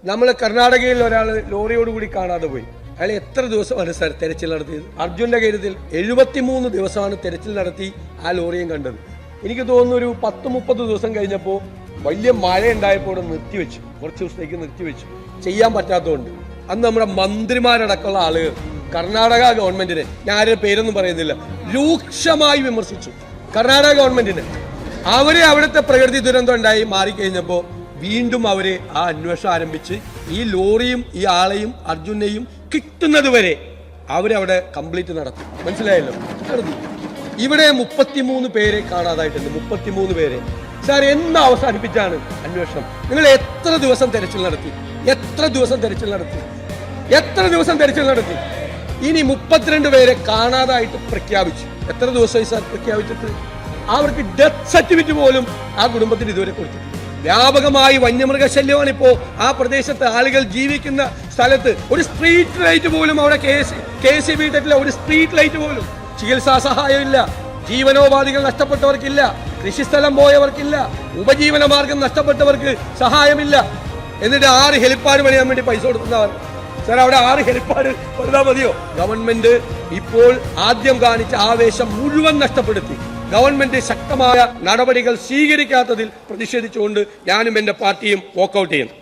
നമ്മളെ കർണാടകയിൽ ഒരാൾ ലോറിയോടുകൂടി കാണാതെ പോയി. അയാൾ എത്ര ദിവസമാണ് സാർ തെരച്ചിൽ നടത്തിയത്? അർജുന്റെ കാര്യത്തിൽ 73 ദിവസമാണ് തെരച്ചിൽ നടത്തി ആ ലോറിയും കണ്ടത്. എനിക്ക് തോന്നുന്നു ഒരു 10-30 ദിവസം കഴിഞ്ഞപ്പോൾ വലിയ മഴ ഉണ്ടായപ്പോൾ നിർത്തിവെച്ചു, കുറച്ച് ദിവസത്തേക്ക് നിർത്തിവെച്ചു, ചെയ്യാൻ പറ്റാത്തതുകൊണ്ട്. അന്ന് നമ്മുടെ മന്ത്രിമാരടക്കമുള്ള ആളുകൾ കർണാടക ഗവൺമെന്റിനെ, ഞാൻ ആരുടെ പേരൊന്നും പറയുന്നില്ല, രൂക്ഷമായി വിമർശിച്ചു. കർണാടക ഗവൺമെന്റിനെ അവരെ അവിടുത്തെ പ്രകൃതി ദുരന്തം ഉണ്ടായി മാറിക്കഴിഞ്ഞപ്പോൾ വീണ്ടും അവര് ആ അന്വേഷണം ആരംഭിച്ച് ഈ ലോറിയും ഈ ആളെയും അർജുനെയും കിട്ടുന്നത് വരെ അവരവിടെ കംപ്ലീറ്റ് നടത്തി. മനസ്സിലായല്ലോ? നടത്തി. ഇവിടെ 33 പേരെ കാണാതായിട്ടുണ്ട്. 33 പേരെ. സാർ എന്ന് അവസാനിപ്പിച്ചാണ് അന്വേഷണം? നിങ്ങൾ എത്ര ദിവസം തെരച്ചിൽ നടത്തി? എത്ര ദിവസം തെരച്ചിൽ നടത്തി? എത്ര ദിവസം തെരച്ചിൽ നടത്തി? ഇനി 32 പേരെ കാണാതായിട്ട് പ്രഖ്യാപിച്ചു. എത്ര ദിവസമായി സാർ പ്രഖ്യാപിച്ചിട്ട്? അവർക്ക് ഡെത്ത് സർട്ടിഫിക്കറ്റ് പോലും ആ കുടുംബത്തിന് ഇതുവരെ കൊടുത്തിട്ടില്ല. വ്യാപകമായി വന്യമൃഗശല്യമാണ് ഇപ്പോ ആ പ്രദേശത്ത് ആളുകൾ ജീവിക്കുന്ന സ്ഥലത്ത്. ഒരു സ്ട്രീറ്റ് ലൈറ്റ് പോലും അവിടെ KCB ഇട്ടിട്ടില്ല. ഒരു സ്ട്രീറ്റ് ലൈറ്റ് പോലും. ചികിത്സാ സഹായം ഇല്ല, ജീവനോപാധികൾ നഷ്ടപ്പെട്ടവർക്കില്ല, കൃഷിസ്ഥലം പോയവർക്കില്ല, ഉപജീവന മാർഗം നഷ്ടപ്പെട്ടവർക്ക് സഹായമില്ല. എന്നിട്ട് 6 ഹെലിപ്പാഡ് പണിയാൻ വേണ്ടി പൈസ കൊടുക്കുന്നവർ. സാർ, അവിടെ 6 ഹെലിപ്പാഡ് കൊടുത്താൽ മതിയോ? ഗവൺമെന്റ് ഇപ്പോൾ ആദ്യം കാണിച്ച ആവേശം മുഴുവൻ നഷ്ടപ്പെടുത്തി. ഗവൺമെന്റ് ശക്തമായ നടപടികൾ സ്വീകരിക്കാത്തതിൽ പ്രതിഷേധിച്ചുകൊണ്ട് ഞാനും എന്റെ പാർട്ടിയും വാക്കൌട്ട് ചെയ്യുന്നു.